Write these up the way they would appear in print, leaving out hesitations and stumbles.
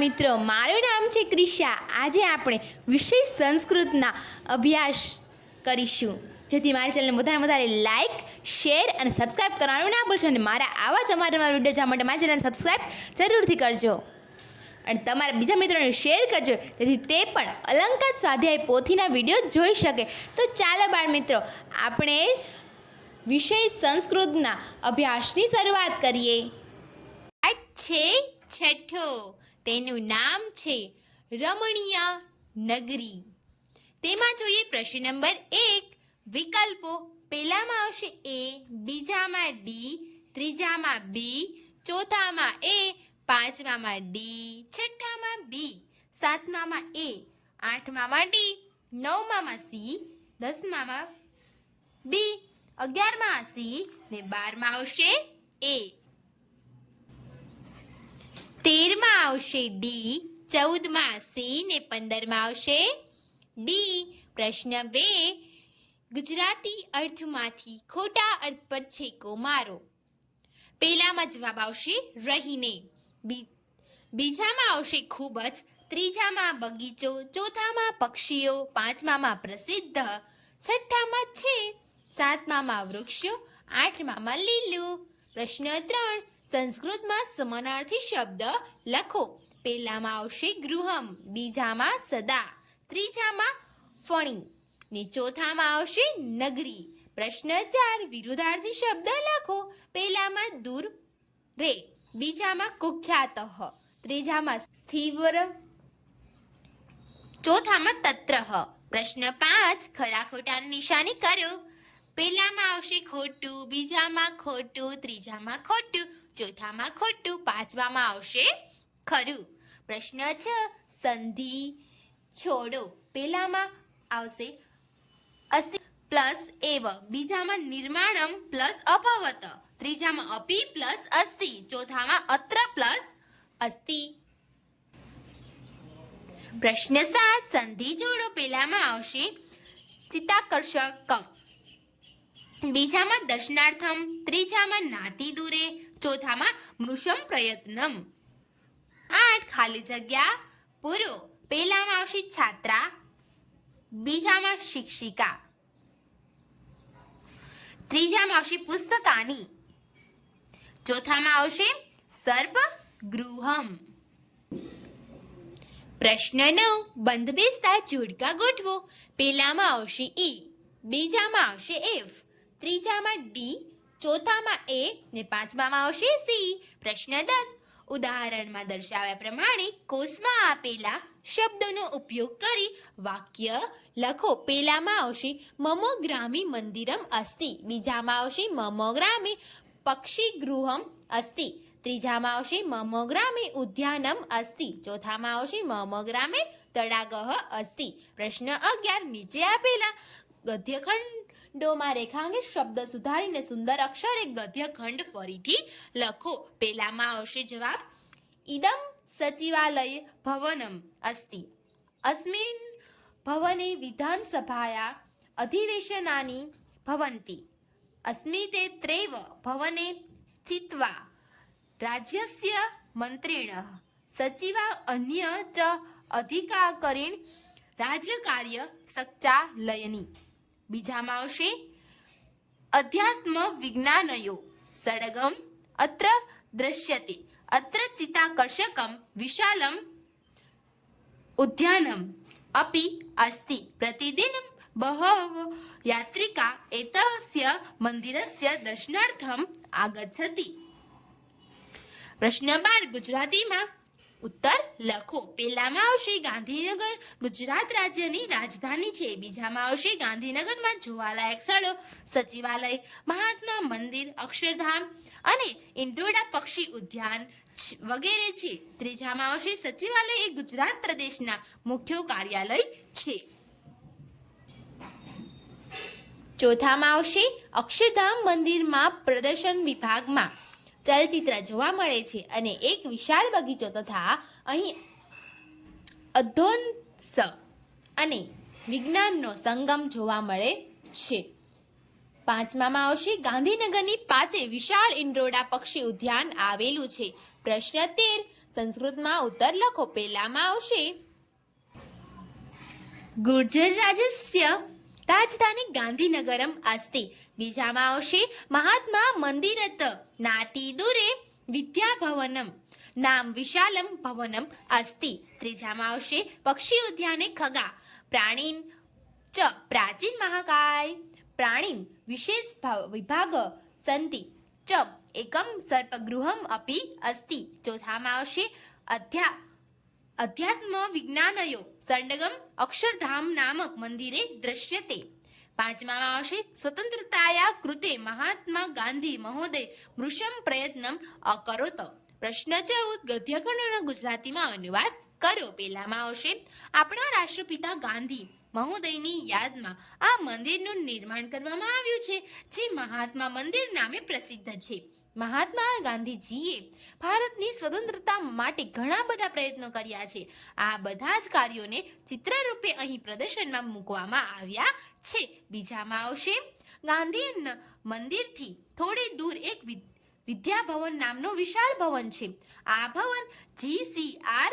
મિત્રો, મારું નામ છે ક્રિશા। આજે આપણે વિષય સંસ્કૃતના અભ્યાસ કરીશું, જેથી મારી ચેનલને વધારે લાઇક, શેર અને સબસ્ક્રાઈબ કરવાનું ના ભૂલશો। અને મારા આવા જ અમારા વિડીયો જોવા માટે મારી ચેનલ સબસ્ક્રાઈબ જરૂરથી કરજો અને તમારા બીજા મિત્રોને શેર કરજો, જેથી તે પણ અલંકાર સ્વાધ્યાય પોથીના વિડીયો જોઈ શકે। તો ચાલો બાળ મિત્રો, આપણે વિષય સંસ્કૃતના અભ્યાસની શરૂઆત કરીએ। પાઠ છે છઠ્ઠો, તેનું નામ છે રમણીય નગરી। તેમાં જોઈએ પ્રશ્ન નંબર 1, વિકલ્પો। પહેલામાં આવશે A, બીજામાં D, ત્રીજામાં B, ચોથામાં A, પાંચમામાં D, છઠ્ઠામાં B, સાતમામાં A, આઠમામાં D, નવમામાં C, દસમામાં B, 11માં C ને 12માં આવશે A, 13માં આવશે D, 14માં C ને 15માં આવશે D। પ્રશ્ન 2, ગુજરાતી અર્થમાંથી ખોટા અર્થ પર છેકો મારો। પહેલામાં જવાબ આવશે રહીને, બીજામાં આવશે ખૂબ જ, ત્રીજામાં બગીચો, ચોથામાં પક્ષીઓ, પાંચમામાં પ્રસિદ્ધ, છઠ્ઠામાં છે, સાતમામાં વૃક્ષો, આઠમામાં લીલું। પ્રશ્ન 3, સંસ્કૃતમાં સમાનાર્થી શબ્દ લખો। પહેલામાં આવશે ગૃહમ, બીજામાં સદા, ત્રીજામાં ફણી ને ચોથામાં આવશે નગરી। પ્રશ્ન 4, વિરુદ્ધાર્થી શબ્દ લખો। પહેલામાં દૂર રે, બીજામાં કુખ્યાતઃ, ત્રીજામાં સ્થિવર, ચોથામાં તત્રઃ। પ્રશ્ન 5, ખરા ખોટાની નિશાની કરો। પહેલામાં આવશે ખોટું, બીજામાં ખોટું, ત્રીજામાં ખોટું, ચોથામાં ખોટું, પાંચમામાં આવશે ખરું। પ્રશ્ન 6, સંધિ છોડો। પહેલામાં આવશે અસી પ્લસ એવ, બીજામાં નિર્માણમ પ્લસ અભવત, ત્રીજામાં અપી પ્લસ અસ્તિ, ચોથામાં અત્ર પ્લસ અસ્તિ। પ્રશ્ન 7, સંધિ જોડો। પહેલામાં આવશે ચિત્તાકર્ષકમ, બીજામાં દર્શનાર્થમ, ત્રીજામાં નાતિ દૂરે, ચોથામાં મૃષમ પ્રયત્નમ। 8, ખાલી જગ્યા પૂરો। પહેલામાં આવશે છાત્રા, બીજામાં શિક્ષિકા, ત્રીજામાં આવશે પુસ્તકાની, ચોથામાં આવશે સર્પ ગૃહમ। પ્રશ્ન 9, બંધ બેસતા જોડકા ગોઠવો। પહેલામાં આવશે ઈ, બીજામાં આવશે એફ, ત્રીજામાં ડી, ચોથામાં એ ને પાંચમામાં આવશે સી। પ્રશ્ન 10, ઉદાહરણમાં દર્શાવ્યા પ્રમાણે કોષમાં આપેલા શબ્દોનો ઉપયોગ કરી વાક્ય લખો। પહેલામાં આવશે મમ ગ્રામી મંદિરમ અસ્તિ, બીજામાં આવશે મમ ગ્રામે પક્ષી ગૃહમ અસ્તિ, ત્રીજામાં આવશે મમ ગ્રામે ઉદ્યાનમ અસ્તિ, ચોથામાં આવશે મમ ગ્રામે તડાગઃ અસ્તિ। પ્રશ્ન 11, નીચે આપેલા ગદ્યખંડોમાં રેખાંકિત શબ્દ સુધારીને સુંદર અક્ષરે ગદ્યખંડ ફરીથી લખો। પહેલામાં આવશે જવાબ ઇદમ સચિવાલય ભવનમ અસ્તિ, અસ્મિન ભવને વિધાનસભાયા અધિવેશનાની ભવન્તિ, અસ્મિતે ત્રૈવ ભવને સ્થિત્વા રાજ્યસ્ય મંત્રિણઃ સચિવા અન્ય ચ અધિકારીણ રાજ્યકાર્ય સચ્ચાલયની। બીજામાં આવશે અધ્યાત્મ વિજ્ઞાનયો સડગમ અત્ર દ્રશ્યતે, અત્ર ચિત્તાકર્ષકમ વિશાલમ ઉદ્યાનમ અપી અસ્તિ, પ્રતિદિન બહવ યાત્રિકા એતસ્ય મંદિરસ્ય દર્શનાર્થમ આગચ્છતિ। પ્રશ્ન 12, ગુજરાતીમાં ઉત્તર લખો। પહેલામાં આવશે ગાંધીનગર ગુજરાત રાજ્યની રાજધાની છે, બીજામાં આવશે ગાંધીનગરમાં જોવાલાયક સ્થળો સચિવાલય, મહાત્મા મંદિર, અક્ષરધામ અને ઇન્દ્રોડા પક્ષી ઉદ્યાન વગેરે છે, ત્રીજામાં આવશે સચિવાલય એ ગુજરાત પ્રદેશના મુખ્ય કાર્યાલય છે, ચોથામાં આવશે અક્ષરધામ મંદિરમાં પ્રદર્શન વિભાગમાં ચલચિત્ર જોવા મળે છે અને એક વિશાળ બગીચો તથા અહીં અધ્વંસ અને વિજ્ઞાનનો સંગમ જોવા મળે છે। પાંચમામાં આવશે ગાંધીનગરની પાસે વિશાળ ઇન્દ્રોડા પક્ષી ઉદ્યાન આવેલું છે। પ્રશ્ન 13, સંસ્કૃતમાં ઉત્તર લખો. પહેલામાં આવશે ગુર્જર રાજ્યસ્ય રાજધાની ગાંધીનગરમ અસ્તિ. બીજામાં આવશે મહાત્મા મંદિરત નાતિ દૂરે વિદ્યાભવનમ નામ વિશાલમ ભવનમ અસ્તિ. ત્રીજામાં આવશે પક્ષી ઉદ્યાને ખગા પ્રાણીન ચ પ્રાચીન મહાકાય પ્રાણીન વિશેષ વિભાગ સંતિ ચ એકમ સર્પગૃહમ અપી અસ્તિ. ચોથામાં આવશે અધ્યાત્મ વિજ્ઞાનયો સંડગમ અક્ષરધામ નામક મંદિરે દ્રશ્યતે. પાંચમામાં આવશે સ્વતંત્રતાયા કૃતે મહાત્મા ગાંધી મહોદય મૃષમ પ્રયત્નમ અકરોત. પ્રશ્ન 14 ગદ્યખંડનો ગુજરાતીમાં અનુવાદ કરો. પહેલામાં આવશે આપણા રાષ્ટ્રપિતા ગાંધી મહોદયની યાદમાં આ મંદિરનું નિર્માણ કરવામાં આવ્યું છે, જે મહાત્મા મંદિર નામે પ્રસિદ્ધ છે. મહાત્મા ગાંધીજીએ ભારતની સ્વતંત્રતા માટે ઘણા બધા પ્રયત્નો કર્યા છે. આ બધા જ કાર્યોને ચિત્રરૂપે અહીં પ્રદર્શનમાં મૂકવામાં આવ્યા છે. બીજામાં આવશે ગાંધી મંદિરથી થોડી દૂર એક વિદ્યાભવન નામનો વિશાળ ભવન છે. આ ભવન GCRER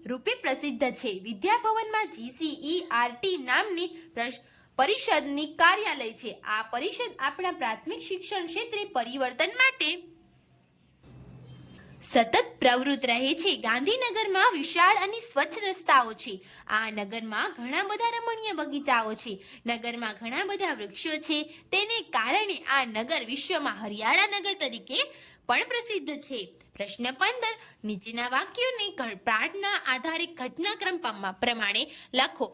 રૂપે પ્રસિદ્ધ છે. વિદ્યાભવનમાં GCERT નામની પરિષદની કાર્યાલય છે. આ પરિષદ આપણા પ્રાથમિક શિક્ષણ ક્ષેત્રે પરિવર્તન માટે સતત પ્રવૃત્ત રહે છે. ગાંધીનગરમાં વિશાળ અને સ્વચ્છ રસ્તાઓ છે. આ નગરમાં ઘણા બધા રમણીય બગીચાઓ છે. નગરમાં ઘણા બધા વૃક્ષો છે. તેને કારણે આ નગર વિશ્વમાં હરિયાળા નગર તરીકે પણ પ્રસિદ્ધ છે. પ્રશ્ન 15 નીચેના વાક્યોને પાઠના આધારિત ઘટનાક્રમ પ્રમાણે લખો.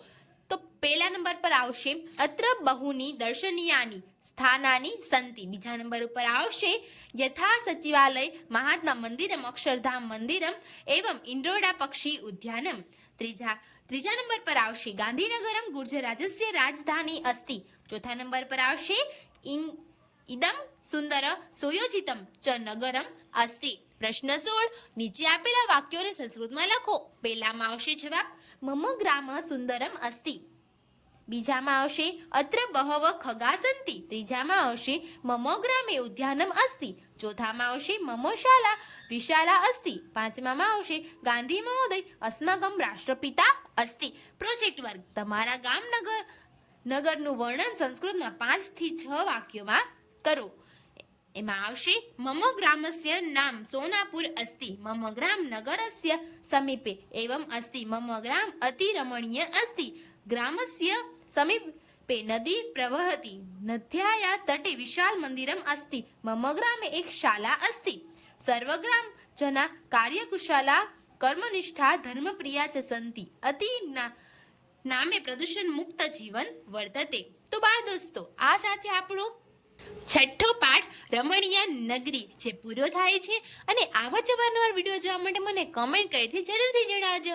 તો પહેલા નંબર પર આવશે અત્ર બહુની દર્શનીયાની સ્થાનાની સંતિ. બીજા નંબર ઉપર આવશે યથા સચિવાલય મહાત્મા મંદિરમ અક્ષરધામ મંદિરમ એવં ઇન્દ્રોડા પક્ષી ઉદ્યાનમ. ત્રીજા નંબર પર આવશે ગાંધીનગરમ ગુર્જર રાજ્યસ્ય રાજધાની અસ્તિ. ચોથા નંબર પર આવશે ઇદમ સુંદર સુયોજિતમ ચ નગરમ અસ્તિ. પ્રશ્ન 16 નીચે આપેલા વાક્યોને સંસ્કૃતમાં લખો. પહેલામાં આવશે જવાબ મમ ગ્રામ સુંદરમ અસ્તિ. બીજામાં આવશે અત્ર બહવ ખગા સંતિ. ત્રીજામાં આવશે મમ ગ્રામે ઉદ્યાનમ અસ્તિ. ચોથામાં આવશે મમ શાલા વિશાલા અસ્તિ. પાંચમામાં આવશે ગાંધી મહોદય અસ્માકમ રાષ્ટ્રપિતા અસ્તિ. પ્રોજેક્ટ વર્ક તમારા ગામ નગરનું વર્ણન સંસ્કૃતમાં 5 થી 6 વાક્યોમાં કરો. એમાં આવશે મમ ગ્રામસ્ય નામ સોનાપુર અસ્તિ. મમ ગ્રામ નગરસ્ય સમીપે એવમ અસ્તિ. મમ ગ્રામ અતિ રમણીય અસ્તિ. ગ્રામસ્ય સમીપે નદી પ્રવહતિ. નદ્યાયા તટે વિશાલ મંદિરમ અસ્તિ. મમ ગ્રામે એક શાલા અસ્તિ. સર્વગ્રામ જના કાર્યકુશલા કર્મનિષ્ઠા ધર્મપ્રિયા ચ સંતિ. અતિ નામે પ્રદૂષણ મુક્ત જીવન વર્તતે. તો બાળ દોસ્તો, આ સાથે આપણો 6ઠ્ઠો પાઠ રમણીય નગરી જે પૂરો થાય છે. અને આવા જ અવારનવાર વિડીયો જોવા માટે મને કમેન્ટ કરીને જરૂરથી જણાવજો.